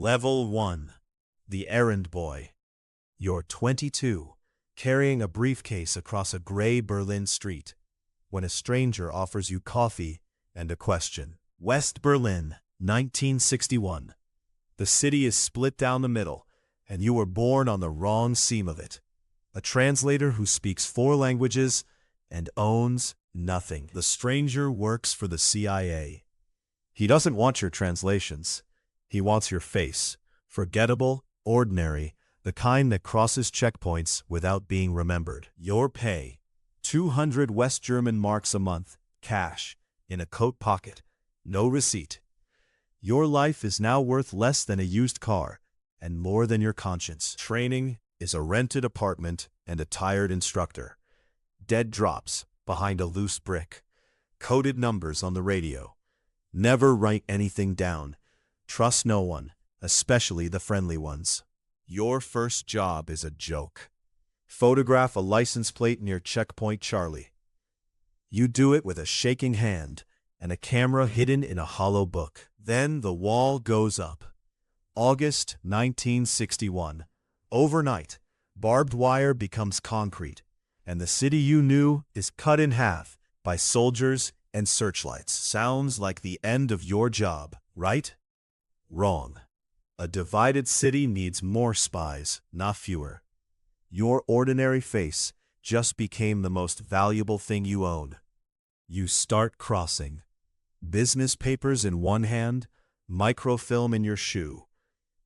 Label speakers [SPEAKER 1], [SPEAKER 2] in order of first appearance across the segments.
[SPEAKER 1] Level 1. The Errand Boy. You're 22, carrying a briefcase across a gray Berlin street, when a stranger offers you coffee and a question. West Berlin, 1961. The city is split down the middle, and you were born on the wrong seam of it. A translator who speaks 4 languages and owns nothing. The stranger works for the CIA. He doesn't want your translations. He wants your face. Forgettable, ordinary, the kind that crosses checkpoints without being remembered. Your pay, 200 West German marks a month, cash, in a coat pocket, no receipt. Your life is now worth less than a used car, and more than your conscience. Training is a rented apartment and a tired instructor. Dead drops behind a loose brick. Coded numbers on the radio. Never write anything down. Trust no one, especially the friendly ones. Your first job is a joke. Photograph a license plate near Checkpoint Charlie. You do it with a shaking hand and a camera hidden in a hollow book. Then the wall goes up. August 1961. Overnight, barbed wire becomes concrete, and the city you knew is cut in half by soldiers and searchlights. Sounds like the end of your job, right? Wrong. A divided city needs more spies, not fewer. Your ordinary face just became the most valuable thing you own. You start crossing. Business papers in one hand, microfilm in your shoe.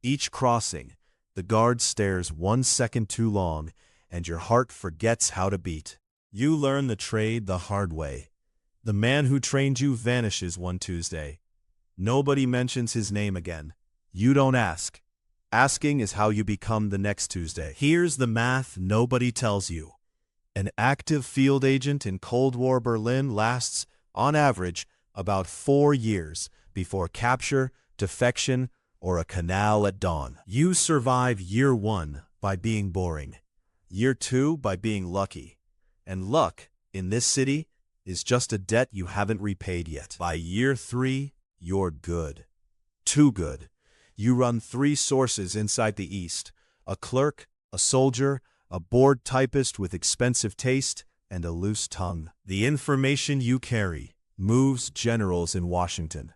[SPEAKER 1] Each crossing, the guard stares 1 second too long, and your heart forgets how to beat. You learn the trade the hard way. The man who trained you vanishes one Tuesday. Nobody mentions his name again. You don't ask. Asking is how you become the next Tuesday. Here's the math nobody tells you. An active field agent in Cold War Berlin lasts, on average, about 4 years before capture, defection, or a canal at dawn. You survive year 1 by being boring, year 2 by being lucky, and luck, in this city, is just a debt you haven't repaid yet. By year 3, you're good. Too good. You run 3 sources inside the East: a clerk, a soldier, a bored typist with expensive taste, and a loose tongue. The information you carry moves generals in Washington.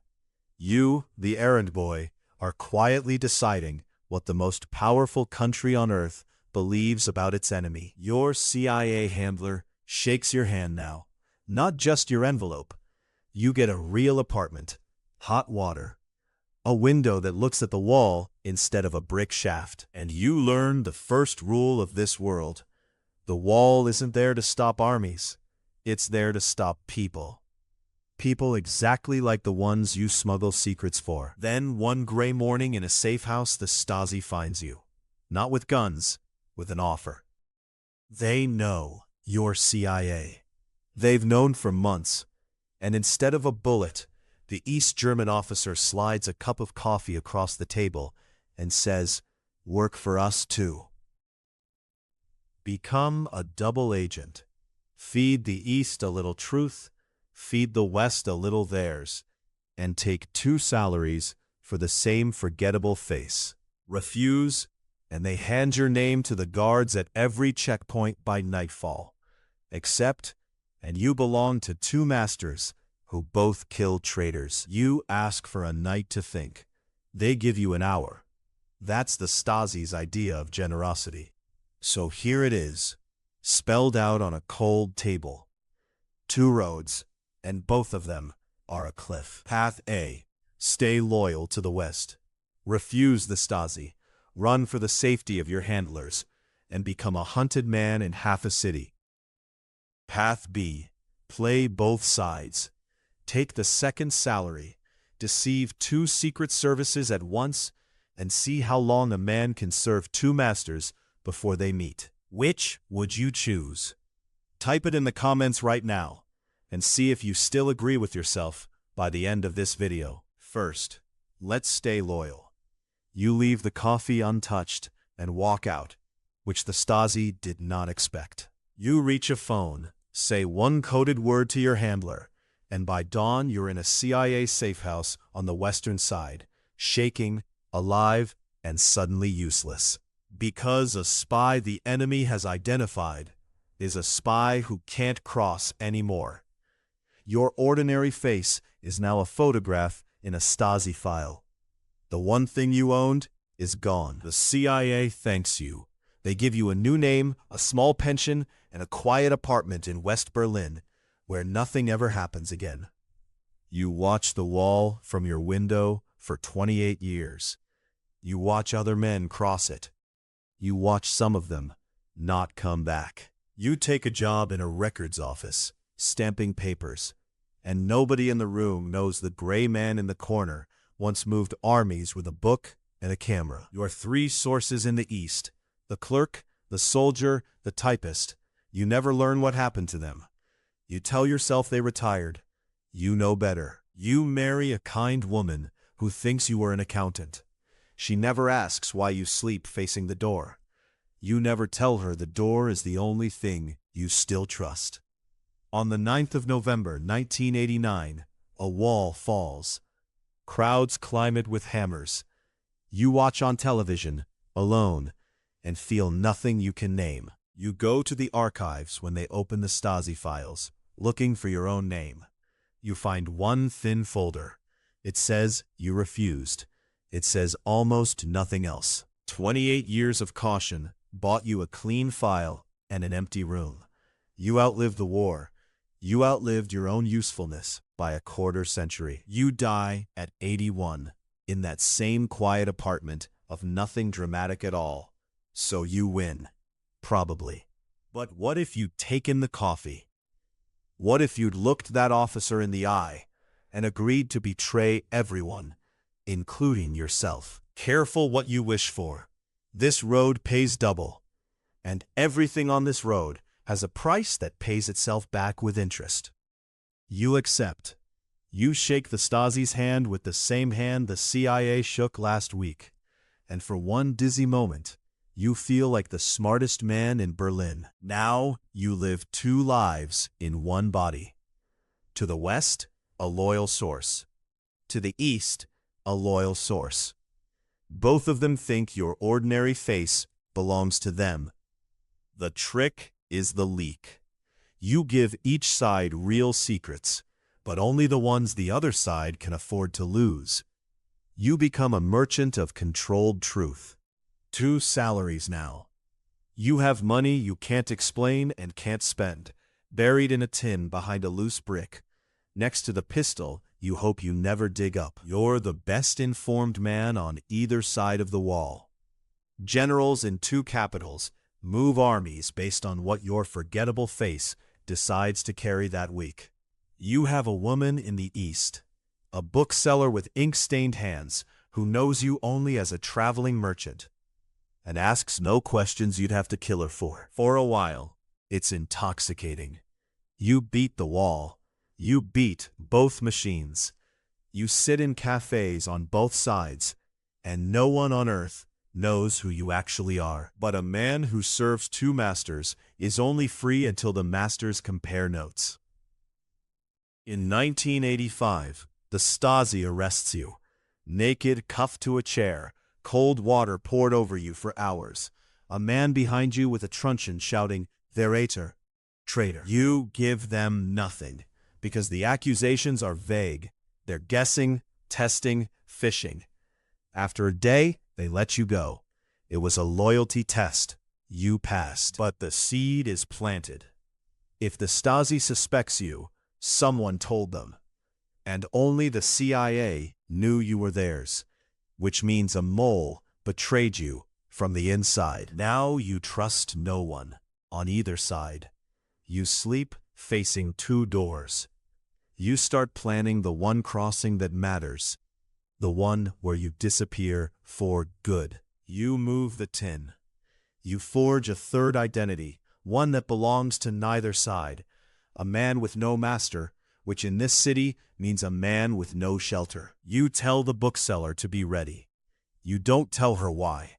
[SPEAKER 1] You, the errand boy, are quietly deciding what the most powerful country on earth believes about its enemy. Your CIA handler shakes your hand now. Not just your envelope. You get a real apartment, hot water, a window that looks at the wall instead of a brick shaft. And you learn the first rule of this world. The wall isn't there to stop armies. It's there to stop people. People exactly like the ones you smuggle secrets for. Then one gray morning in a safe house, the Stasi finds you. Not with guns, with an offer. They know you're CIA. They've known for months, and instead of a bullet, the East German officer slides a cup of coffee across the table and says, "Work for us too." Become a double agent. Feed the East a little truth, feed the West a little theirs, and take 2 salaries for the same forgettable face. Refuse, and they hand your name to the guards at every checkpoint by nightfall. Accept, and you belong to 2 masters who both kill traitors. You ask for a night to think. They give you an hour. That's the Stasi's idea of generosity. So here it is, spelled out on a cold table. 2 roads, and both of them are a cliff. Path A, stay loyal to the West. Refuse the Stasi, run for the safety of your handlers, and become a hunted man in half a city. Path B, play both sides. Take the second salary, deceive 2 secret services at once, and see how long a man can serve 2 masters before they meet. Which would you choose? Type it in the comments right now, and see if you still agree with yourself by the end of this video. First, let's stay loyal. You leave the coffee untouched and walk out, which the Stasi did not expect. You reach a phone, say 1 coded word to your handler, and by dawn you're in a CIA safe house on the western side, shaking, alive, and suddenly useless. Because a spy the enemy has identified is a spy who can't cross anymore. Your ordinary face is now a photograph in a Stasi file. The one thing you owned is gone. The CIA thanks you. They give you a new name, a small pension, and a quiet apartment in West Berlin, where nothing ever happens again. You watch the wall from your window for 28 years. You watch other men cross it. You watch some of them not come back. You take a job in a records office, stamping papers, and nobody in the room knows the gray man in the corner once moved armies with a book and a camera. Your three sources in the East, the clerk, the soldier, the typist, you never learn what happened to them. You tell yourself they retired. You know better. You marry a kind woman who thinks you are an accountant. She never asks why you sleep facing the door. You never tell her the door is the only thing you still trust. On the 9th of November, 1989, a wall falls. Crowds climb it with hammers. You watch on television, alone, and feel nothing you can name. You go to the archives when they open the Stasi files, looking for your own name. You find one thin folder. It says you refused. It says almost nothing else. 28 years of caution bought you a clean file and an empty room. You outlived the war. You outlived your own usefulness by a quarter century. You die at 81 in that same quiet apartment of nothing dramatic at all. So you win. Probably. But what if you'd taken the coffee? What if you'd looked that officer in the eye and agreed to betray everyone, including yourself? Careful what you wish for. This road pays double, and everything on this road has a price that pays itself back with interest. You accept. You shake the Stasi's hand with the same hand the CIA shook last week, and for one dizzy moment, you feel like the smartest man in Berlin. Now you live two lives in one body. To the west, a loyal source. To the east, a loyal source. Both of them think your ordinary face belongs to them. The trick is the leak. You give each side real secrets, but only the ones the other side can afford to lose. You become a merchant of controlled truth. Two salaries now. You have money you can't explain and can't spend, buried in a tin behind a loose brick, next to the pistol you hope you never dig up. You're the best informed man on either side of the wall. Generals in two capitals move armies based on what your forgettable face decides to carry that week. You have a woman in the East, a bookseller with ink-stained hands who knows you only as a traveling merchant and asks no questions you'd have to kill her for. For a while, it's intoxicating. You beat the wall. You beat both machines. You sit in cafes on both sides, and no one on earth knows who you actually are. But a man who serves two masters is only free until the masters compare notes. In 1985, the Stasi arrests you, naked, cuffed to a chair, cold water poured over you for hours, a man behind you with a truncheon shouting, "Verräter," traitor. You give them nothing, because the accusations are vague. They're guessing, testing, fishing. After a day, they let you go. It was a loyalty test. You passed. But the seed is planted. If the Stasi suspects you, someone told them. And only the CIA knew you were theirs, which means a mole betrayed you from the inside. Now you trust no one on either side. You sleep facing two doors. You start planning the one crossing that matters, the one where you disappear for good. You move the tin. You forge a third identity, one that belongs to neither side, a man with no master, which in this city means a man with no shelter. You tell the bookseller to be ready. You don't tell her why.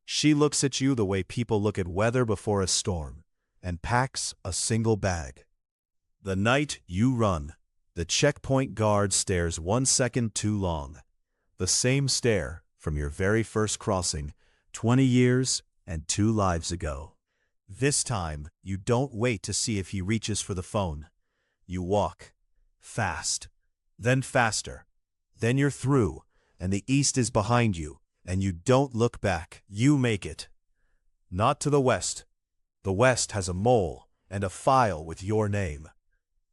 [SPEAKER 1] She looks at you the way people look at weather before a storm, and packs a single bag. The night you run, the checkpoint guard stares 1 second too long. The same stare from your very first crossing 20 years and 2 lives ago. This time, you don't wait to see if he reaches for the phone. You walk. Fast. Then faster. Then you're through, and the east is behind you, and you don't look back. You make it. Not to the west. The west has a mole and a file with your name.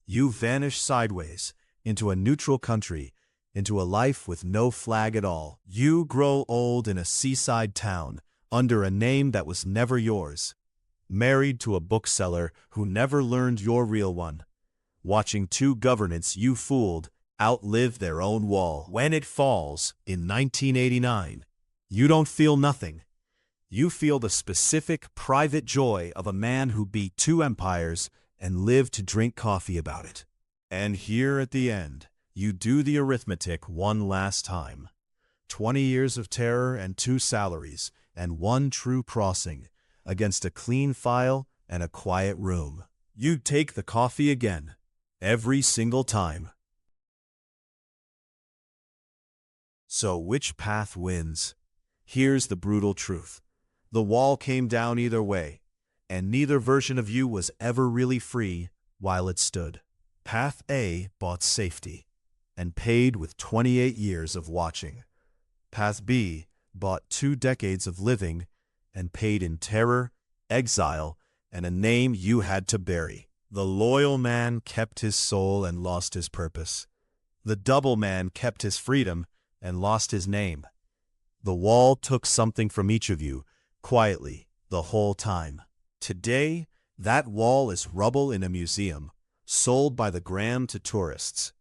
[SPEAKER 1] You vanish sideways, into a neutral country, into a life with no flag at all. You grow old in a seaside town, under a name that was never yours. Married to a bookseller who never learned your real one. Watching 2 governments you fooled outlive their own wall. When it falls, in 1989, you don't feel nothing. You feel the specific, private joy of a man who beat 2 empires and lived to drink coffee about it. And here at the end, you do the arithmetic one last time. 20 years of terror and 2 salaries, and 1 true crossing, against a clean file and a quiet room. You take the coffee again, every single time. So which path wins? Here's the brutal truth. The wall came down either way, and neither version of you was ever really free while it stood. Path A bought safety, and paid with 28 years of watching. Path B bought 2 decades of living, and paid in terror, exile, and a name you had to bury. The loyal man kept his soul and lost his purpose. The double man kept his freedom and lost his name. The wall took something from each of you, quietly, the whole time. Today, that wall is rubble in a museum, sold by the gram to tourists.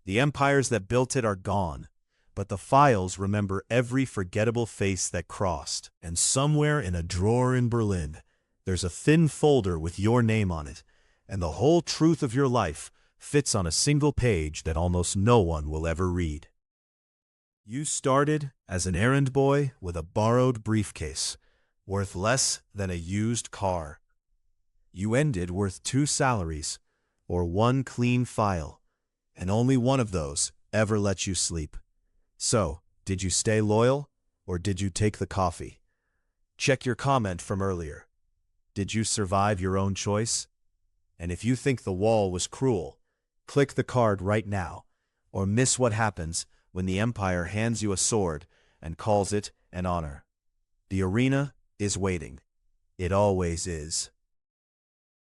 [SPEAKER 1] The empires that built it are gone, but the files remember every forgettable face that crossed. And somewhere in a drawer in Berlin, there's a thin folder with your name on it, and the whole truth of your life fits on a single page that almost no one will ever read. You started as an errand boy with a borrowed briefcase, worth less than a used car. You ended worth 2 salaries, or 1 clean file, and only one of those ever let you sleep. So, did you stay loyal, or did you take the coffee? Check your comment from earlier. Did you survive your own choice? And if you think the wall was cruel, click the card right now, or miss what happens when the empire hands you a sword and calls it an honor. The arena is waiting. It always is.